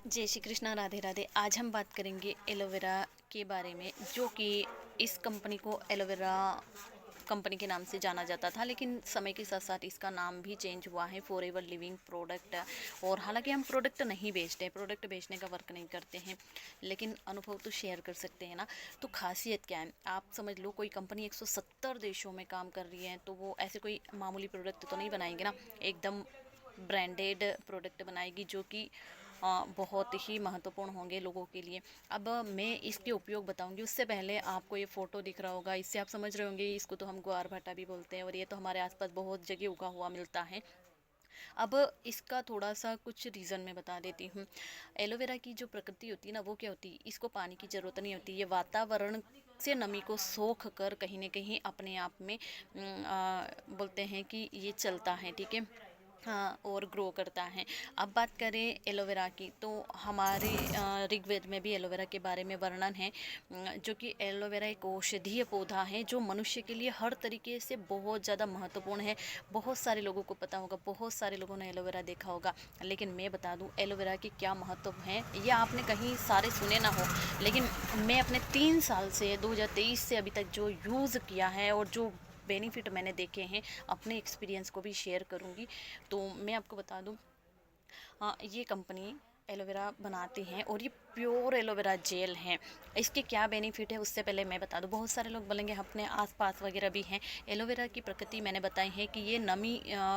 जय श्री कृष्णा, राधे राधे। आज हम बात करेंगे एलोवेरा के बारे में, जो कि इस कंपनी को एलोवेरा कंपनी के नाम से जाना जाता था, लेकिन समय के साथ साथ इसका नाम भी चेंज हुआ है फॉरएवर लिविंग प्रोडक्ट। और हालांकि हम प्रोडक्ट नहीं बेचते हैं, प्रोडक्ट बेचने का वर्क नहीं करते हैं, लेकिन अनुभव तो शेयर कर सकते हैं ना। तो खासियत क्या है, आप समझ लो कोई कंपनी 170 देशों में काम कर रही है, तो वो ऐसे कोई मामूली प्रोडक्ट तो नहीं बनाएंगे ना। एकदम ब्रांडेड प्रोडक्ट बनाएगी, जो कि बहुत ही महत्वपूर्ण होंगे लोगों के लिए। अब मैं इसके उपयोग बताऊंगी, उससे पहले आपको ये फ़ोटो दिख रहा होगा, इससे आप समझ रहे होंगे इसको तो हम ग्वार भाटा भी बोलते हैं, और ये तो हमारे आसपास बहुत जगह उगा हुआ मिलता है। अब इसका थोड़ा सा कुछ रीज़न मैं बता देती हूँ। एलोवेरा की जो प्रकृति होती है ना, वो क्या होती है, इसको पानी की ज़रूरत नहीं होती। ये वातावरण से नमी को सोख कर कहीं ना कहीं अपने आप में बोलते हैं कि ये चलता है, ठीक है। हाँ, और ग्रो करता है। अब बात करें एलोवेरा की, तो हमारे ऋग्वेद में भी एलोवेरा के बारे में वर्णन है। जो कि एलोवेरा एक औषधीय पौधा है, जो मनुष्य के लिए हर तरीके से बहुत ज़्यादा महत्वपूर्ण है। बहुत सारे लोगों को पता होगा, बहुत सारे लोगों ने एलोवेरा देखा होगा, लेकिन मैं बता दूं एलोवेरा के क्या महत्व हैं, ये आपने कहीं सारे सुने ना हो। लेकिन मैं अपने 3 साल से 2023 से अभी तक जो यूज़ किया है और जो बेनिफिट मैंने देखे हैं, अपने एक्सपीरियंस को भी शेयर करूंगी। तो मैं आपको बता दूं, हाँ, ये कंपनी एलोवेरा बनाती हैं और ये प्योर एलोवेरा जेल है। इसके क्या बेनिफिट है, उससे पहले मैं बता दूं। बहुत सारे लोग बोलेंगे अपने आसपास वगैरह भी हैं। एलोवेरा की प्रकृति मैंने बताई है कि ये नमी,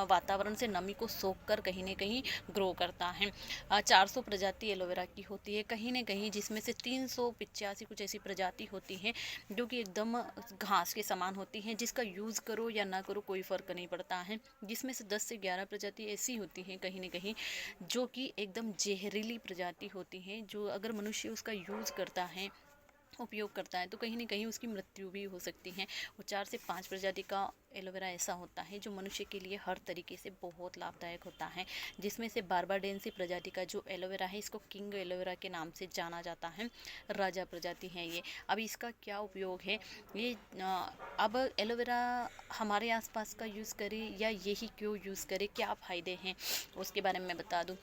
वातावरण से नमी को सोख कर कहीं ना कहीं ग्रो करता है। 400 प्रजाति एलोवेरा की होती है कहीं ना कहीं, जिसमें से 385 कुछ ऐसी प्रजाति होती हैं जो कि एकदम घास के समान होती हैं, जिसका यूज़ करो या ना करो कोई फ़र्क नहीं पड़ता है। जिसमें से 10 से 11 प्रजाति ऐसी होती हैं कहीं ना कहीं, जो कि एकदम जहरीली प्रजाति होती हैं, जो अगर मनुष्य उसका यूज़ करता है, उपयोग करता है, तो कहीं ना कहीं उसकी मृत्यु भी हो सकती है। और 4 से 5 प्रजाति का एलोवेरा ऐसा होता है जो मनुष्य के लिए हर तरीके से बहुत लाभदायक होता है। जिसमें से बारबाडेंसी प्रजाति का जो एलोवेरा है, इसको किंग एलोवेरा के नाम से जाना जाता है, राजा प्रजाति है ये। अब इसका क्या उपयोग है, ये अब एलोवेरा हमारे आसपास का यूज़ करें या यही क्यों यूज़ करें, क्या फ़ायदे हैं, उसके बारे में मैं बता दूँ।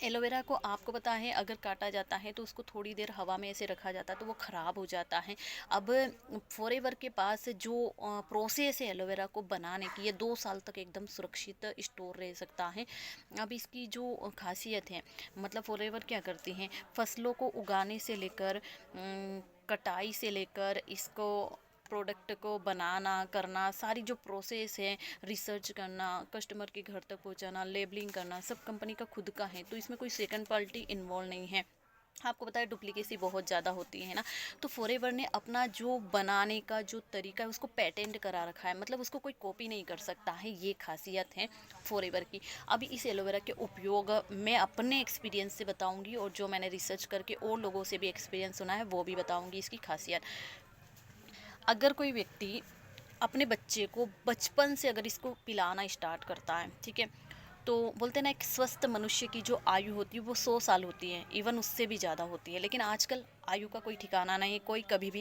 एलोवेरा को आपको पता है, अगर काटा जाता है तो उसको थोड़ी देर हवा में ऐसे रखा जाता है तो वो ख़राब हो जाता है। अब फॉरएवर के पास जो प्रोसेस है एलोवेरा को बनाने की, ये 2 साल तक एकदम सुरक्षित स्टोर रह सकता है। अब इसकी जो खासियत है, मतलब फॉरएवर क्या करती हैं, फसलों को उगाने से लेकर कटाई से लेकर इसको प्रोडक्ट को बनाना करना, सारी जो प्रोसेस है, रिसर्च करना, कस्टमर के घर तक पहुंचाना, लेबलिंग करना, सब कंपनी का खुद का है। तो इसमें कोई सेकंड पार्टी इन्वॉल्व नहीं है। आपको पता है डुप्लीकेसी बहुत ज़्यादा होती है ना। तो फॉरएवर ने अपना जो बनाने का जो तरीका है उसको पेटेंट करा रखा है, मतलब उसको कोई कॉपी नहीं कर सकता है। ये खासियत है फॉरएवर की। अभी इस एलोवेरा के उपयोग मैं अपने एक्सपीरियंस से बताऊंगी, और जो मैंने रिसर्च करके और लोगों से भी एक्सपीरियंस सुना है वो भी बताऊंगी इसकी खासियत। अगर कोई व्यक्ति अपने बच्चे को बचपन से अगर इसको पिलाना स्टार्ट करता है, ठीक है, तो बोलते हैं ना, एक स्वस्थ मनुष्य की जो आयु होती है वो 100 साल होती है, इवन उससे भी ज़्यादा होती है। लेकिन आजकल आयु का कोई ठिकाना नहीं है, कोई कभी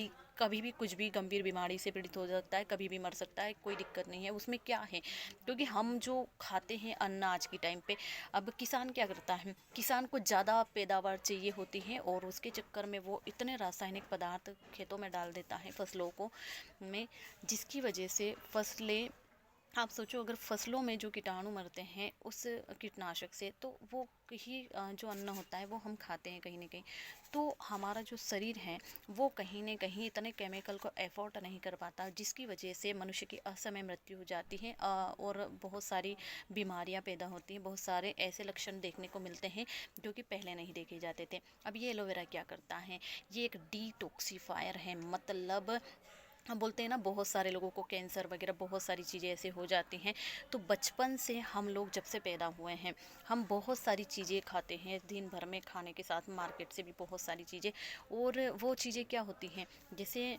भी कुछ भी गंभीर बीमारी से पीड़ित हो सकता है, कभी भी मर सकता है, कोई दिक्कत नहीं है उसमें। क्या है, क्योंकि हम जो खाते हैं अन्न आज के टाइम पे, अब किसान क्या करता है, किसान को ज़्यादा पैदावार चाहिए होती है, और उसके चक्कर में वो इतने रासायनिक पदार्थ खेतों में डाल देता है फसलों को में, जिसकी वजह से फसलें, आप सोचो अगर फसलों में जो कीटाणु मरते हैं उस कीटनाशक से, तो वो ही जो अन्न होता है वो हम खाते हैं कहीं ना कहीं। तो हमारा जो शरीर है वो कहीं ना कहीं इतने केमिकल को एफोर्ड नहीं कर पाता, जिसकी वजह से मनुष्य की असमय मृत्यु हो जाती है, और बहुत सारी बीमारियां पैदा होती हैं। बहुत सारे ऐसे लक्षण देखने को मिलते हैं जो कि पहले नहीं देखे जाते थे। अब ये एलोवेरा क्या करता है, ये एक डिटॉक्सिफायर है। मतलब हम बोलते हैं ना, बहुत सारे लोगों को कैंसर वगैरह बहुत सारी चीज़ें ऐसे हो जाती हैं। तो बचपन से हम लोग जब से पैदा हुए हैं, हम बहुत सारी चीज़ें खाते हैं दिन भर में, खाने के साथ मार्केट से भी बहुत सारी चीज़ें। और वो चीज़ें क्या होती हैं, जैसे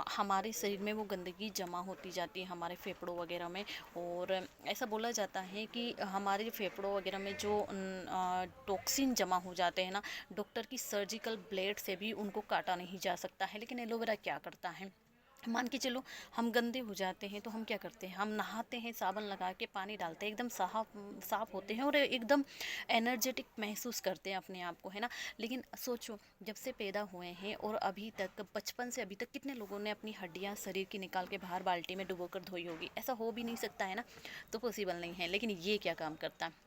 हमारे शरीर में वो गंदगी जमा होती जाती है हमारे फेफड़ों वगैरह में। और ऐसा बोला जाता है कि हमारे फेफड़ों वगैरह में जो टॉक्सिन जमा हो जाते हैं ना, डॉक्टर की सर्जिकल ब्लेड से भी उनको काटा नहीं जा सकता है। लेकिन एलोवेरा क्या करता है, मान के चलो हम गंदे हो जाते हैं तो हम क्या करते हैं, हम नहाते हैं, साबुन लगा के पानी डालते हैं, एकदम साफ होते हैं और एकदम एनर्जेटिक महसूस करते हैं अपने आप को, है ना। लेकिन सोचो, जब से पैदा हुए हैं और अभी तक, बचपन से अभी तक कितने लोगों ने अपनी हड्डियां शरीर की निकाल के बाहर बाल्टी में डुबो कर धोई होगी? ऐसा हो भी नहीं सकता है ना, तो पॉसिबल नहीं है। लेकिन ये क्या काम करता है,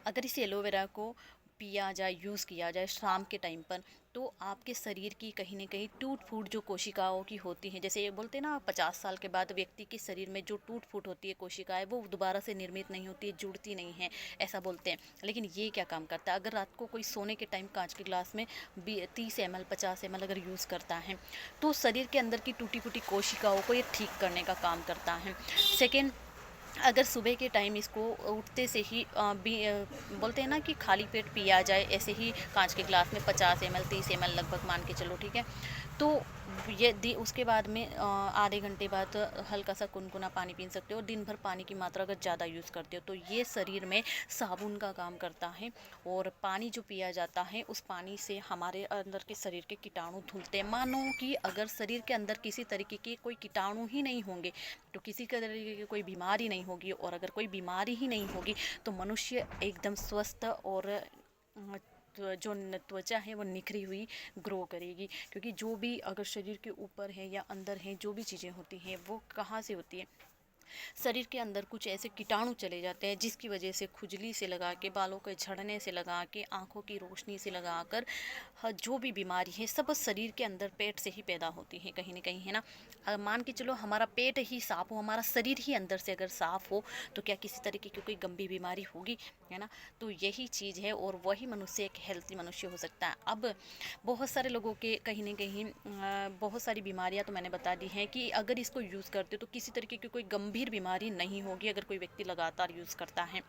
अगर इस एलोवेरा को पिया जाए, यूज़ किया जाए शाम के टाइम पर, तो आपके शरीर की कहीं न कहीं टूट-फूट जो कोशिकाओं की होती हैं, जैसे ये बोलते हैं ना 50 साल के बाद व्यक्ति के शरीर में जो टूट-फूट होती है कोशिकाएँ, वो दोबारा से निर्मित नहीं होती है, जुड़ती नहीं हैं, ऐसा बोलते हैं। लेकिन ये क्या काम करता है, अगर रात को कोई सोने के टाइम काँच के ग्लास में 30 ml 50 ml अगर यूज़ करता है, तो शरीर के अंदर की टूटी-फूटी कोशिकाओं को ये ठीक करने का काम करता है। सेकंड, अगर सुबह के टाइम इसको उठते से ही बोलते हैं ना कि खाली पेट पिया जाए, ऐसे ही कांच के ग्लास में 50 ml 30 ml लगभग मान के चलो, ठीक है। तो ये उसके बाद में आधे घंटे बाद हल्का सा गुनगुना पानी पी सकते हो। और दिन भर पानी की मात्रा अगर ज़्यादा यूज़ करते हो तो ये शरीर में साबुन का काम करता है। और पानी जो पिया जाता है, उस पानी से हमारे अंदर के शरीर के कीटाणु धुलते हैं। मानो कि अगर शरीर के अंदर किसी तरीके के कोई कीटाणु ही नहीं होंगे तो किसी का तरीके की कोई बीमारी नहीं होगी, और अगर कोई बीमारी ही नहीं होगी तो मनुष्य एकदम स्वस्थ और जो त्वचा है वो निखरी हुई ग्रो करेगी। क्योंकि जो भी अगर शरीर के ऊपर है या अंदर है, जो भी चीज़ें होती हैं वो कहाँ से होती है, शरीर के अंदर कुछ ऐसे कीटाणु चले जाते हैं जिसकी वजह से खुजली से लगा के, बालों के झड़ने से लगा के, आंखों की रोशनी से लगा कर जो भी बीमारी है सब शरीर के अंदर पेट से ही पैदा होती है कहीं ना कहीं, है ना। मान के चलो हमारा पेट ही साफ हो, हमारा शरीर ही अंदर से अगर साफ हो, तो क्या किसी तरीके की कोई गंभीर बीमारी होगी, है ना। तो यही चीज़ है, और वही मनुष्य एक हेल्थी मनुष्य हो सकता है। अब बहुत सारे लोगों के कहीं ना कहीं बहुत सारी बीमारियां तो मैंने बता दी हैं कि अगर इसको यूज़ करते हो तो किसी तरीके की कोई गंभीर बीमारी नहीं होगी अगर कोई व्यक्ति लगातार यूज़ करता है।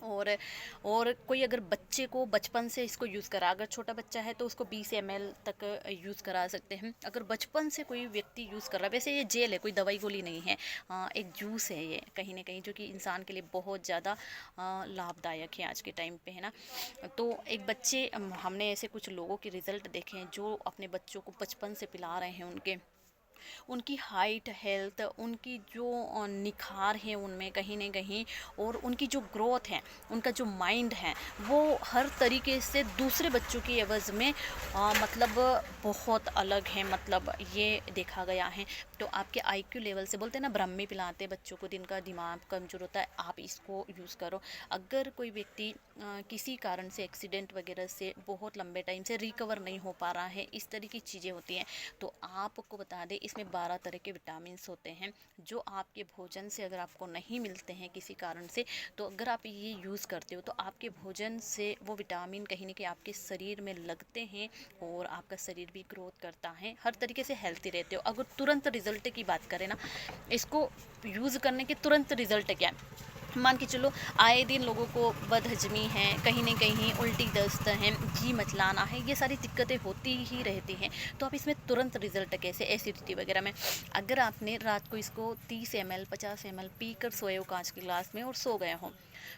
और कोई अगर बच्चे को बचपन से इसको यूज़ करा, अगर छोटा बच्चा है तो उसको 20 ml तक यूज़ करा सकते हैं। अगर बचपन से कोई व्यक्ति यूज़ कर रहा है, वैसे ये जेल है, कोई दवाई गोली नहीं है, एक जूस है ये कहीं ना कहीं, जो कि इंसान के लिए बहुत ज़्यादा लाभदायक है आज के टाइम पे, है ना। तो एक बच्चे हमने ऐसे कुछ लोगों के रिज़ल्ट देखे हैं जो अपने बच्चों को बचपन से पिला रहे हैं, उनकी हाइट, हेल्थ, उनकी जो निखार है उनमें कहीं न कहीं, और उनकी जो ग्रोथ है, उनका जो माइंड है, वो हर तरीके से दूसरे बच्चों की एवज़ में मतलब बहुत अलग है, मतलब ये देखा गया है। तो आपके आईक्यू लेवल से, बोलते हैं ना ब्राह्मी पिलाते बच्चों को, जिनका दिमाग कमज़ोर होता है, आप इसको यूज़ करो। अगर कोई व्यक्ति किसी कारण से एक्सीडेंट वगैरह से बहुत लंबे टाइम से रिकवर नहीं हो पा रहा है, इस तरह की चीज़ें होती हैं, तो आपको बता दें इसमें 12 तरह के विटामिन्स होते हैं जो आपके भोजन से अगर आपको नहीं मिलते हैं किसी कारण से, तो अगर आप ये यूज़ करते हो तो आपके भोजन से वो विटामिन कहीं ना कहीं आपके शरीर में लगते हैं और आपका शरीर भी ग्रोथ करता है, हर तरीके से हेल्थी रहते हो। अगर तुरंत रिजल्ट की बात करें ना, इसको यूज़ करने के तुरंत रिजल्ट क्या है, मान के चलो आए दिन लोगों को बदहजमी है, कहीं न कहीं उल्टी दस्त है, जी मचलाना है, ये सारी दिक्कतें होती ही रहती हैं। तो आप इसमें तुरंत रिज़ल्ट कैसे, एसिडिटी वगैरह में, अगर आपने रात को इसको 30 ml 50 ml पी कर सोए हो कांच के ग्लास में और सो गए हो,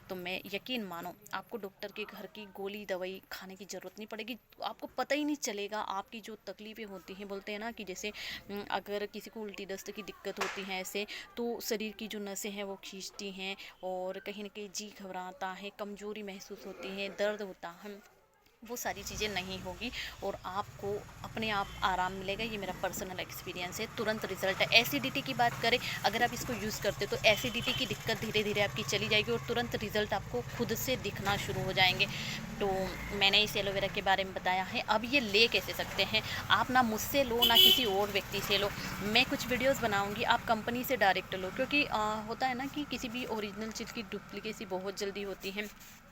तो मैं यकीन मानो आपको डॉक्टर के घर की गोली दवाई खाने की ज़रूरत नहीं पड़ेगी। आपको पता ही नहीं चलेगा आपकी जो तकलीफ़ें होती हैं, बोलते हैं ना कि जैसे अगर किसी को उल्टी दस्त की दिक्कत होती है ऐसे, तो शरीर की जो नसें हैं वो खींचती हैं और कहीं न कहीं जी घबराता है, कमज़ोरी महसूस होती है, दर्द होता है, वो सारी चीज़ें नहीं होगी और आपको अपने आप आराम मिलेगा। ये मेरा पर्सनल एक्सपीरियंस है, तुरंत रिजल्ट है। एसिडिटी की बात करें, अगर आप इसको यूज़ करते हो तो एसिडिटी की दिक्कत धीरे धीरे आपकी चली जाएगी और तुरंत रिजल्ट आपको खुद से दिखना शुरू हो जाएंगे। तो मैंने इस एलोवेरा के बारे में बताया है। अब ये ले कैसे सकते हैं, आप ना मुझसे लो ना किसी और व्यक्ति से लो, मैं कुछ वीडियोस बनाऊंगी, आप कंपनी से डायरेक्ट लो, क्योंकि होता है ना कि किसी भी ओरिजिनल चीज़ की डुप्लीकेसी बहुत जल्दी होती है,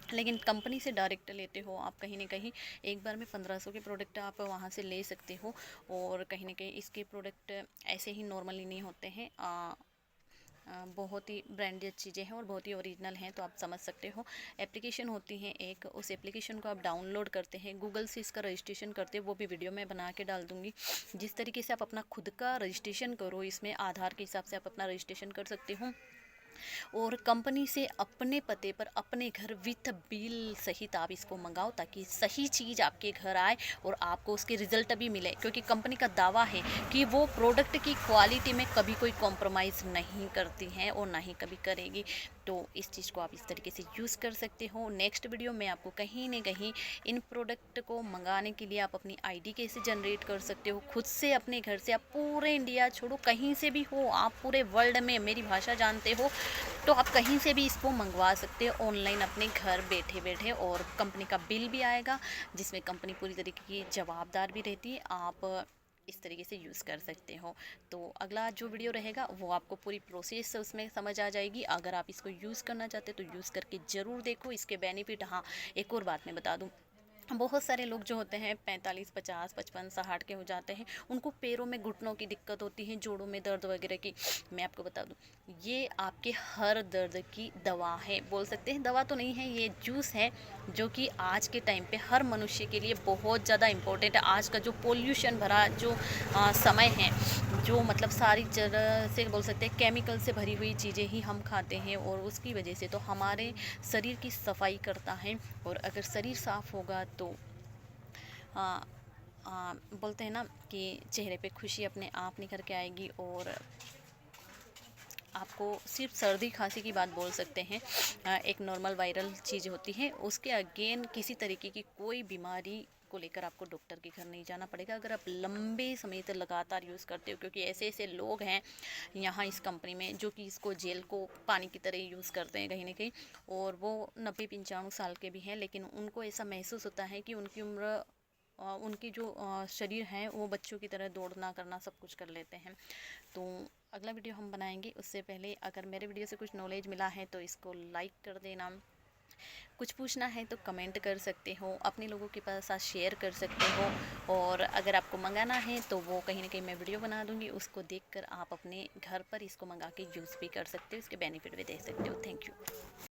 लेकिन कंपनी से डायरेक्ट लेते हो आप कहीं ना कहीं, एक बार में 1500 के प्रोडक्ट आप वहाँ से ले सकते हो। और कहीं ना कहीं इसके प्रोडक्ट ऐसे ही नॉर्मली नहीं होते हैं, बहुत ही ब्रांडेड चीज़ें हैं और बहुत ही ओरिजिनल हैं, तो आप समझ सकते हो। एप्लीकेशन होती है एक, उस एप्लीकेशन को आप डाउनलोड करते हैं, गूगल से इसका रजिस्ट्रेशन करते हैं, वो भी वीडियो में बना के डाल दूँगी। जिस तरीके से आप अपना खुद का रजिस्ट्रेशन करो, इसमें आधार के हिसाब से आप अपना रजिस्ट्रेशन कर सकते हो। और कंपनी से अपने पते पर अपने घर विथ बिल सहित आप इसको मंगाओ, ताकि सही चीज़ आपके घर आए और आपको उसके रिजल्ट भी मिले, क्योंकि कंपनी का दावा है कि वो प्रोडक्ट की क्वालिटी में कभी कोई कॉम्प्रोमाइज़ नहीं करती हैं और ना ही कभी करेगी। तो इस चीज़ को आप इस तरीके से यूज़ कर सकते हो। नेक्स्ट वीडियो में आपको कहीं ना कहीं इन प्रोडक्ट को मंगाने के लिए आप अपनी आईडी कैसे जनरेट कर सकते हो खुद से अपने घर से। आप पूरे इंडिया छोड़ो, कहीं से भी हो, आप पूरे वर्ल्ड में मेरी भाषा जानते हो, तो आप कहीं से भी इसको मंगवा सकते हो ऑनलाइन अपने घर बैठे बैठे, और कंपनी का बिल भी आएगा जिसमें कंपनी पूरी तरीके की जवाबदार भी रहती है। आप इस तरीके से यूज़ कर सकते हो। तो अगला जो वीडियो रहेगा वो आपको पूरी प्रोसेस उसमें समझ आ जाएगी। अगर आप इसको यूज़ करना चाहते हो तो यूज़ करके ज़रूर देखो इसके बेनिफिट। हाँ, एक और बात मैं बता दूँ, बहुत सारे लोग जो होते हैं 45, 50, 55, 60 के हो जाते हैं, उनको पैरों में घुटनों की दिक्कत होती है, जोड़ों में दर्द वगैरह की। मैं आपको बता दूं, ये आपके हर दर्द की दवा है, बोल सकते हैं। दवा तो नहीं है, ये जूस है जो कि आज के टाइम पे हर मनुष्य के लिए बहुत ज़्यादा इम्पोर्टेंट है। आज का जो पोल्यूशन भरा जो समय है, जो मतलब सारी तरह से बोल सकते हैं केमिकल से भरी हुई चीज़ें ही हम खाते हैं, और उसकी वजह से तो हमारे शरीर की सफाई करता है। और अगर शरीर साफ़ होगा तो आ, बोलते हैं ना कि चेहरे पे खुशी अपने आप निखर के आएगी। और आपको सिर्फ सर्दी खांसी की बात बोल सकते हैं, एक नॉर्मल वायरल चीज़ होती है, उसके अगेन किसी तरीके की कोई बीमारी को लेकर आपको डॉक्टर के घर नहीं जाना पड़ेगा, अगर आप लंबे समय तक लगातार यूज़ करते हो। क्योंकि ऐसे ऐसे लोग हैं यहाँ इस कंपनी में जो कि इसको जेल को पानी की तरह यूज़ करते हैं कहीं ना कहीं, और वो 90-95 साल के भी हैं, लेकिन उनको ऐसा महसूस होता है कि उनकी उम्र उनकी जो शरीर है वो बच्चों की तरह दौड़ना करना सब कुछ कर लेते हैं। तो अगला वीडियो हम बनाएंगे, उससे पहले अगर मेरे वीडियो से कुछ नॉलेज मिला है तो इसको लाइक कर देना। कुछ पूछना है तो कमेंट कर सकते हो, अपने लोगों के पास साथ शेयर कर सकते हो। और अगर आपको मंगाना है तो वो कहीं ना कहीं मैं वीडियो बना दूँगी, उसको देखकर आप अपने घर पर इसको मंगा के यूज़ भी कर सकते हो, इसके बेनिफिट भी दे सकते हो। Thank you.